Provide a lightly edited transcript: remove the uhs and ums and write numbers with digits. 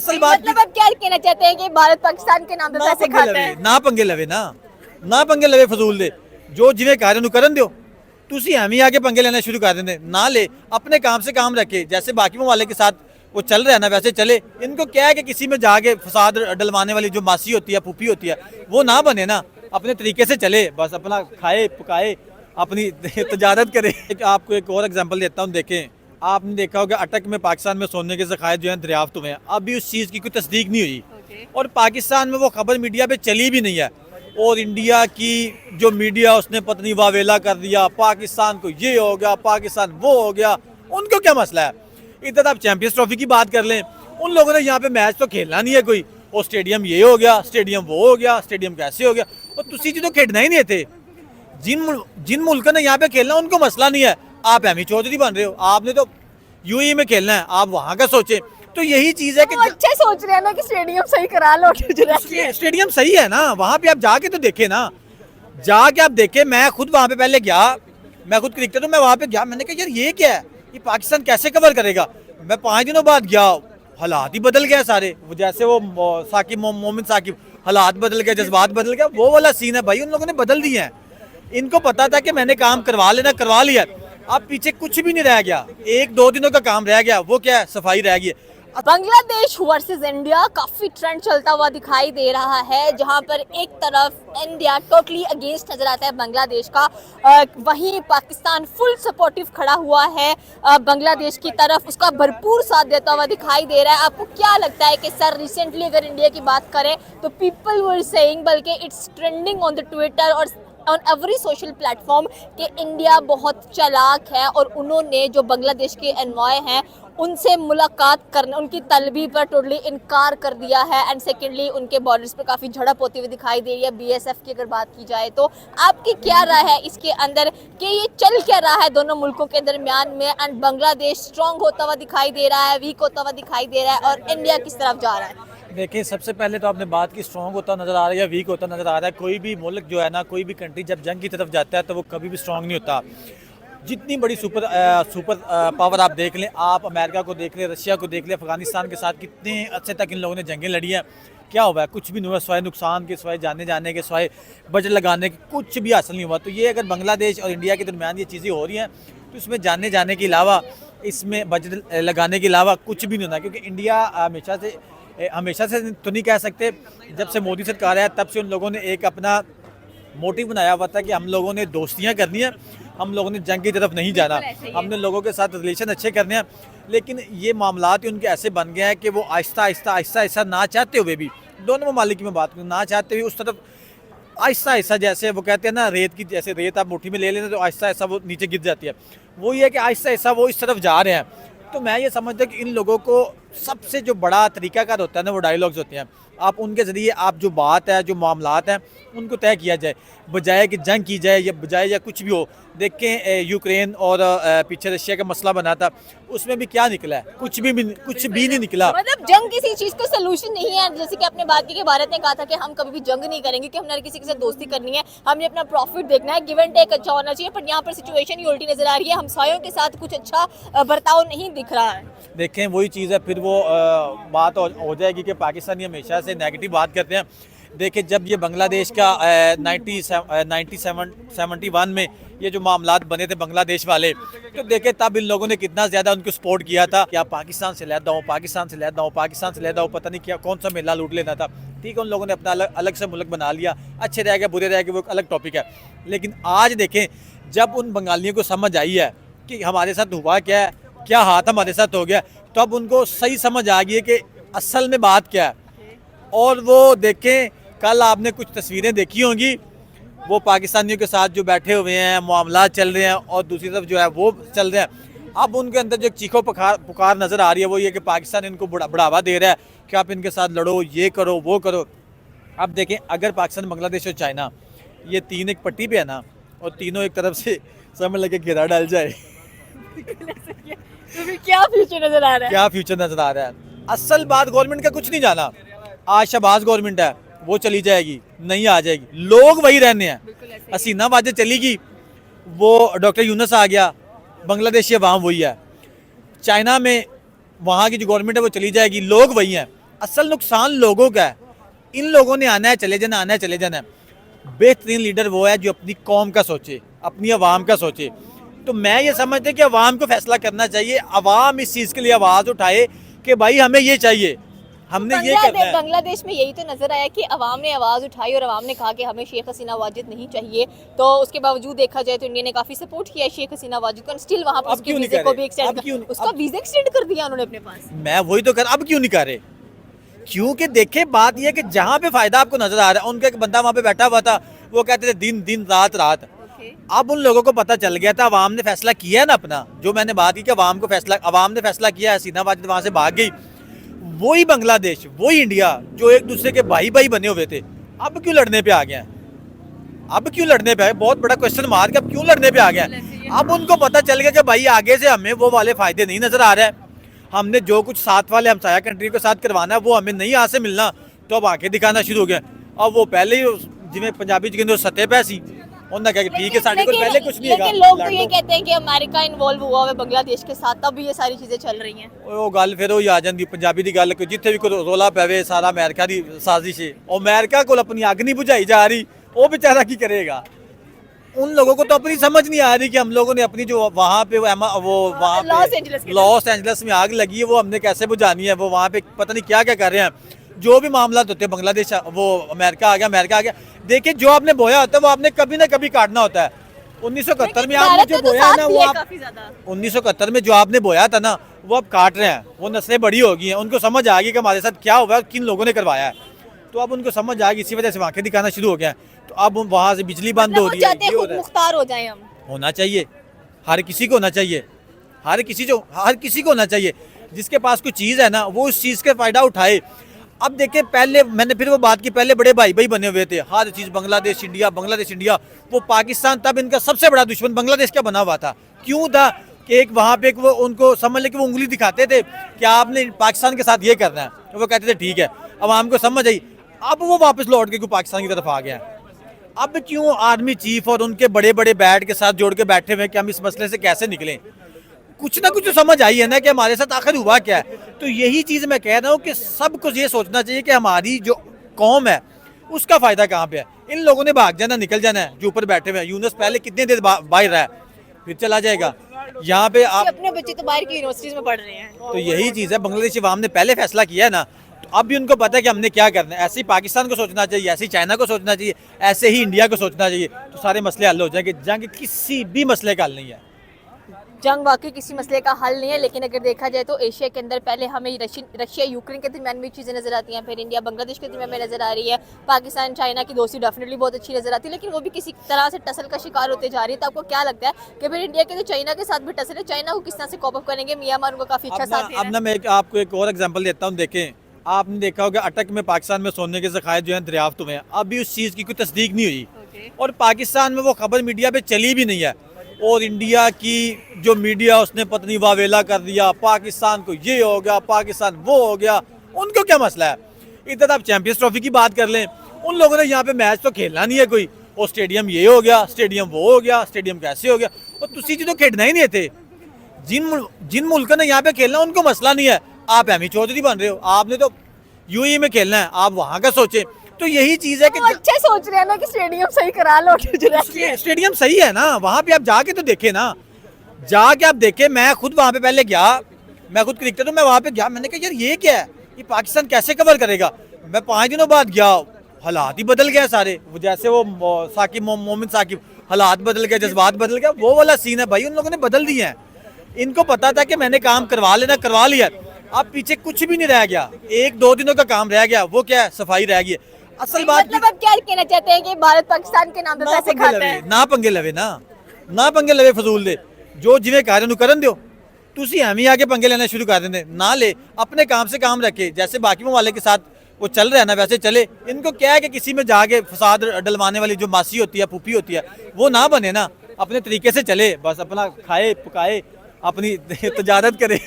असल बात मतलब आप क्या कहना चाहते हैं कि भारत पाकिस्तान के नाम पे पैसे खाता है? ना पंगे लवे ना पंगे लवे फजूल दे जो जिवें कर ਉਹਨੂੰ ਕਰਨ ਦਿਓ ਤੁਸੀਂ ਐਵੇਂ ही आके पंगे लेना शुरू कर देंगे ना ले अपने काम से काम रखे जैसे बाकी वाले के साथ वो चल रहा है ना वैसे चले इनको क्या है कि किसी में जाके फसाद डलवाने वाली जो मासी होती है पुप्पी होती है वो ना बने ना अपने तरीके से चले बस अपना खाए पकाए अपनी तजारत करे। आपको एक और एग्जांपल देता हूँ देखें आपने देखा होगा अटक में पाकिस्तान में सोने के ज़खायर जो है दरियाफ्त हुए हैं अभी उस चीज़ की कोई तस्दीक नहीं हुई और पाकिस्तान में वो खबर मीडिया पे चली भी नहीं है और इंडिया की जो मीडिया उसने पत्नी वावेला कर दिया पाकिस्तान को ये हो गया पाकिस्तान वो हो गया उनको क्या मसला है। इधर आप चैंपियंस ट्रॉफी की बात कर लें उन लोगों ने यहाँ पे मैच तो खेलना नहीं है कोई और स्टेडियम ये हो गया स्टेडियम वो हो गया स्टेडियम कैसे हो गया और तुसी जी तो खेलना ही नहीं थे जिन मुल्कों ने यहाँ पे खेलना उनको मसला नहीं है आप एमी चौधरी बन रहे हो आपने तो यूएई में खेलना है आप वहाँ का सोचे तो यही चीज है कि अच्छे सोच रहे हैं ना कि स्टेडियम सही करा लो स्टेडियम सही है ना वहाँ पे आप जाके तो देखे ना जाके आप देखे मैं खुद वहाँ पे पहले गया मैं खुद क्रिकेटर हूँ मैं वहाँ पे गया मैंने कहा यार ये क्या है ये पाकिस्तान कैसे कवर करेगा मैं 5 दिनों बाद गया हालात ही बदल गया सारे वो जैसे वो साकिब मोमिन साकिब हालात बदल गए जज्बात बदल गया वो वाला सीन है भाई उन लोगों ने बदल दिए हैं इनको पता था कि मैंने काम करवा लेना करवा लिया अब पीछे कुछ भी नहीं रह गया 1-2 दिनों का काम रह गया वो क्या है सफाई रह गई। बांग्लादेश वर्सेस इंडिया काफी ट्रेंड चलता हुआ दिखाई दे रहा है जहां पर एक तरफ इंडिया टोटली अगेंस्ट नजर आता है बांग्लादेश का वहीं पाकिस्तान फुल सपोर्टिव खड़ा हुआ है बांग्लादेश की तरफ उसका भरपूर साथ देता हुआ दिखाई दे रहा है। आपको क्या लगता है कि सर रिसेंटली अगर इंडिया की बात करें तो पीपल वर सेइंग बल्कि it's trending on the Twitter और ऑन एवरी सोशल प्लेटफॉर्म कि इंडिया बहुत चालाक है और उन्होंने जो बांग्लादेश के एनवॉय हैं उनसे मुलाकात करने उनकी तलबी पर टोटली इनकार कर दिया है एंड सेकेंडली उनके बॉर्डर्स पर काफ़ी झड़प होती हुई दिखाई दे रही है बीएसएफ की अगर बात की जाए तो आपकी क्या राय है इसके अंदर कि ये चल क्या रहा है दोनों मुल्कों के दरमियान में एंड बांग्लादेश स्ट्रॉन्ग होता हुआ दिखाई दे रहा है वीक होता हुआ दिखाई दे रहा है और इंडिया किस तरफ जा रहा है? देखिए सबसे पहले तो आपने बात की स्ट्रॉन्ग होता नज़र आ रहा है या वीक होता नज़र आ रहा है कोई भी मुल्क जो है ना कोई भी कंट्री जब जंग की तरफ जाता है तो वो कभी भी स्ट्रॉन्ग नहीं होता। जितनी बड़ी सुपर पावर आप देख लें आप अमेरिका को देख लें रशिया को देख लें अफगानिस्तान के साथ कितने अच्छे तक इन लोगों ने जंगें लड़ी हैं क्या हुआ है कुछ भी नहीं हुआ स्वाय नुकसान के स्वाय जाने के स्वाय बजट लगाने के कुछ भी हासिल नहीं हुआ। तो ये अगर बांग्लादेश और इंडिया के दरमियान ये चीज़ें हो रही हैं तो इसमें जाने के अलावा इसमें बजट लगाने के अलावा कुछ भी नहीं होना क्योंकि इंडिया हमेशा से तो नहीं कह सकते जब से मोदी सरकार है तब से उन लोगों ने एक अपना मोटिव बनाया हुआ था कि हम लोगों ने दोस्तियां करनी है हम लोगों ने जंग की तरफ नहीं जाना हमने लोगों के साथ रिलेशन अच्छे करने हैं लेकिन ये मामलात उनके ऐसे बन गए हैं कि वो आहिस्ता ना चाहते हुए भी दोनों ममालिक की मैं बात करूँ ना चाहते हुए उस तरफ आहिस्ता जैसे वो कहते हैं ना रेत की जैसे रेत आप मुट्ठी में ले लेते तो आहिस्ता वो नीचे गिर जाती है वो ये है कि आहिस्ता वो इस तरफ जा रहे हैं। तो मैं ये समझता हूँ कि इन लोगों को सबसे जो बड़ा तरीकाकार होता है ना वो डायलॉग्स होते हैं आप उनके ज़रिए आप जो बात है जो मामलात हैं उनको तय किया जाए बजाय कि जंग की जाए या बजाय या कुछ भी हो। देखें यूक्रेन और पीछे रशिया का मसला बना था उसमें भी क्या निकला है कुछ भी नहीं निकला। मतलब जंग किसी चीज का सलूशन नहीं है जैसे कि आपने बात की कि भारत ने कहा था कि हम कभी भी जंग नहीं करेंगे कि हमने हर किसी के साथ दोस्ती करनी है हमने अपना प्रॉफिट देखना है गिव एंड टेक अच्छा होना चाहिए पर यहाँ पर सिचुएशन ही उल्टी नजर आ रही है हमसायों के साथ कुछ अच्छा बर्ताव नहीं दिख रहा है। देखें वही चीज़ है फिर वो बात हो जाएगी कि पाकिस्तानी हमेशा से नेगेटिव बात करते हैं। देखिए जब ये बांग्लादेश का 1971 में ये जो मामलात बने थे बांग्लादेश वाले तो देखे तब इन लोगों ने कितना ज़्यादा उनको सपोर्ट किया था कि आप पाकिस्तान से लहदा हो पता नहीं क्या कौन सा मेला लूट लेना था। ठीक है उन लोगों ने अपना अलग से मुल्क बना लिया अच्छे रह गए बुरे रह गए वो एक अलग टॉपिक है। लेकिन आज देखें जब उन बंगालियों को समझ आई है कि हमारे साथ हुआ क्या है क्या हाथ हमारे साथ हो गया तो अब उनको सही समझ आ गई है कि असल में बात क्या है। और वो देखें कल आपने कुछ तस्वीरें देखी होंगी वो पाकिस्तानियों के साथ जो बैठे हुए हैं मामला चल रहे हैं और दूसरी तरफ जो है वो चल रहे हैं। अब उनके अंदर जो चीखो पुकार नज़र आ रही है वो ये कि पाकिस्तान इनको बढ़ावा दे रहा है कि आप इनके साथ लड़ो ये करो वो करो। अब देखें अगर पाकिस्तान बांग्लादेश और चाइना ये तीन एक पट्टी पे है ना और तीनों एक तरफ से समझ लगे घेरा डाल जाए तो क्या फ्यूचर नजर आ रहा है? असल बात गवर्नमेंट का कुछ नहीं जाना आज शहबाज गवर्नमेंट है वो चली जाएगी नहीं आ जाएगी लोग वही रहने हैं हसीना वाजे चलेगी वो डॉक्टर यूनुस आ गया बांग्लादेशी अवाम वही है चाइना में वहाँ की जो गवर्नमेंट है वो चली जाएगी लोग वही हैं असल नुकसान लोगों का है। इन लोगों ने आना है चले जाना, आना है चले जाना है। बेहतरीन लीडर वो है जो अपनी कौम का सोचे, अपनी आवाम का सोचे। तो मैं ये समझते कि आवाम को फैसला करना चाहिए, आवाम इस चीज़ के लिए आवाज़ उठाए कि भाई हमें ये चाहिए, हमने ये करना है। बांग्लादेश में यही तो नजर आया कि अवाम ने आवाज़ उठाई और अवाम ने कहा कि हमें शेख हसीना वाजिद नहीं चाहिए। तो उसके बावजूद देखा जाए तो इंडिया ने काफी सपोर्ट किया है शेख हसीना वाजिद को, स्टिल वहां पर अब उसके क्यों नहीं वीजे कर को रहे? भी एक्सटेंड अब क्यों- उसका अब- वीजा एक्सटेंड कर दिया उन्होंने अपने पास। मैं वही तो कर, अब क्यों नहीं कर रहे? क्योंकि देखे बात यह कि जहाँ पे फायदा आपको नजर आ रहा है, उनका एक बंदा वहाँ पे बैठा हुआ था, वो कहते थे दिन दिन रात रात। अब उन लोगों को पता चल गया था, अवाम ने फैसला किया है ना अपना, जो मैंने बात की कि अवाम ने फैसला किया है, हसीना वाजिद वहाँ से भाग गई। वही बांग्लादेश, वही इंडिया जो एक दूसरे के भाई भाई बने हुए थे, अब क्यों लड़ने पे आ गए हैं? अब क्यों लड़ने पे आए? बहुत बड़ा क्वेश्चन मार्क, अब क्यों लड़ने पे आ गया? अब उनको पता चल गया कि भाई आगे से हमें वो वाले फायदे नहीं नजर आ रहे हैं, हमने जो कुछ साथ वाले हमसाया कंट्री के साथ करवाना है वो हमें नहीं यहाँ से मिलना, तो अब आके दिखाना शुरू हो गया। अब वो पहले ही जिन्हें पंजाबी कहते सतह पे सी उन्होंने कहा कि ठीक है साढ़े को पहले कुछ नहीं लेकिन लोग तो ये कहते हैं कि अमेरिका इन्वॉल्व हुआ है बांग्लादेश के साथ, तब भी ये सारी चीजें चल रही हैं। वो गल फिर वही आ जाती पंजाबी की गल, जिथे भी कोई रोला पवे सारा अमेरिका की साजिश है, अमेरिका को अपनी अग नहीं बुझाई जा रही, वो बेचारा की करेगा? उन लोगों को तो अपनी समझ नहीं आ रही कि हम लोगों ने अपनी जो वहाँ पे वो वहाँ पे लॉस एंजल्स में आग लगी है वो हमने कैसे बुझानी है, वो वहाँ पे पता नहीं क्या क्या कर रहे हैं। जो भी मामला होते हैं बांग्लादेश वो अमेरिका आ गया। देखिए जो आपने बोया होता है वो आपने कभी ना कभी काटना होता है। 1971 में आपने जो बोया है ना वो आप 1971 में जो आपने बोया था ना वो अब काट रहे हैं। वो नस्लें बड़ी हो गई हैं, उनको समझ आ गई कि हमारे साथ क्या हुआ है, किन लोगों ने करवाया है, तो अब उनको समझ आ गई, इसी वजह से आंखें दिखाना शुरू हो गया। तो अब वहाँ से बिजली बंद हो रही है। मुख्तार हो जाए हम, होना चाहिए, हर किसी को होना चाहिए, हर किसी को होना चाहिए। जिसके पास कोई चीज़ है ना वो उस चीज़ का फ़ायदा उठाए। अब देखिए पहले मैंने फिर वो बात की, पहले बड़े भाई भाई बने हुए थे, हर चीज़ बांग्लादेश इंडिया। वो पाकिस्तान तब इनका सबसे बड़ा दुश्मन बांग्लादेश का बना हुआ था। क्यों था कि एक वहाँ पे वो उनको समझ ले कि वो उंगली दिखाते थे कि आपने पाकिस्तान के साथ ये करना है, तो वो कहते थे ठीक है, अब हमको समझ आई। अब वो वापस लौट के पाकिस्तान की तरफ आ गया। अब क्यों आर्मी चीफ और उनके बड़े बड़े बैट के साथ जोड़ के बैठे हुए कि हम इस मसले से कैसे निकलें? कुछ ना कुछ तो समझ आई है ना कि हमारे साथ आखिर हुआ क्या है। तो यही चीज़ मैं कह रहा हूँ कि सबको ये सोचना चाहिए कि हमारी जो कौम है उसका फ़ायदा कहाँ पे है। इन लोगों ने भाग जाना, निकल जाना है, जो ऊपर बैठे हुए हैं। यूनुस पहले कितने देर बाहर रहा है, फिर चला जाएगा। यहाँ पे आप अपने बच्चे तो बाहर की यूनिवर्सिटीज में पढ़ रहे हैं। तो यही चीज़ है, बांग्लादेशी अवाम ने पहले फैसला किया है ना, तो अब भी उनको पता है कि हमने क्या करना है। ऐसे ही पाकिस्तान को सोचना चाहिए, ऐसे ही चाइना को सोचना चाहिए, ऐसे ही इंडिया को सोचना चाहिए, तो सारे मसले हल हो जाएंगे। जंग किसी भी मसले का हल नहीं है। जंग वाकई किसी मसले का हल नहीं है, लेकिन अगर देखा जाए तो एशिया के अंदर पहले हमें रशिया यूक्रेन के दरमियान में चीज़ें नजर आती हैं, फिर इंडिया बांग्लादेश के दरमियान में नजर आ रही है, पाकिस्तान चाइना की दोस्ती डेफिनेटली बहुत अच्छी नजर आती है, लेकिन वो भी किसी तरह से टसल का शिकार होते जा रही है। तो आपको क्या लगता है कि फिर इंडिया के तो चाइना के साथ भी टसल है, चाइना को किस तरह से कॉप अप करेंगे? म्यांमार उनका काफी अच्छा साथ अब ना मैं आपको एक और एग्जाम्पल देता हूँ। देखें, आपने देखा होगा अटक में पाकिस्तान में सोने के ज़खायर जो है दरियाफ्त हुए हैं, अभी उस चीज़ की कोई तस्दीक नहीं हुई, और पाकिस्तान में वो खबर मीडिया पे चली भी नहीं है। और इंडिया की जो मीडिया उसने पत्नी वावेला कर दिया, पाकिस्तान को ये हो गया, पाकिस्तान वो हो गया। उनको क्या मसला है? इधर आप चैंपियंस ट्रॉफी की बात कर लें, उन लोगों ने यहाँ पे मैच तो खेलना नहीं है कोई, और स्टेडियम ये हो गया, स्टेडियम वो हो गया, स्टेडियम कैसे हो गया, और तुसी जी तो खेलना ही नहीं थे। जिन मुल्कों ने यहाँ पे खेलना उनको मसला नहीं है। आप एमी चौधरी बन रहे हो, आपने तो यूएई में खेलना है, आप वहाँ का सोचें। तो यही चीज़ है कि अच्छे सोच रहे हैं ना कि स्टेडियम सही करा लो। स्टेडियम सही है ना, वहाँ पे आप जाके तो देखे ना, जाके आप देखे। मैं खुद वहाँ पे पहले गया, मैं खुद क्रिकेटर हूँ, मैं वहाँ पे गया, मैंने कहा यार ये क्या है, ये पाकिस्तान कैसे कवर करेगा। मैं 5 दिनों बाद गया, हालात ही बदल गए सारे। जैसे वो साकिब मोमिन साकिब, हालात बदल गए, जज्बात बदल गए, वो वाला सीन है भाई। उन लोगों ने बदल दिए हैं। इनको पता था कि मैंने काम करवा लेना, करवा लिया। अब पीछे कुछ भी नहीं रह गया, 1-2 दिनों का काम रह गया, वो क्या है, सफाई रह गई। असल बात मतलब आप क्या कहना चाहते हैं कि भारत पाकिस्तान के नाम पे पैसे खाता है? ना पंगे लवे ना पंगे लवे फजूल दे, जो जिवें कार्य नु करन दियो। तुसी एवं आके पंगे लेना शुरू कर देंगे, ना ले, अपने काम से काम रखे। जैसे बाकी ममालिक के साथ वो चल रहा है ना वैसे चले। इनको क्या है कि किसी में जाके फसाद डलवाने वाली जो मासी होती है, फूफी होती है, वो ना बने ना, अपने तरीके से चले, बस अपना खाए पकाए, अपनी तजारत करे।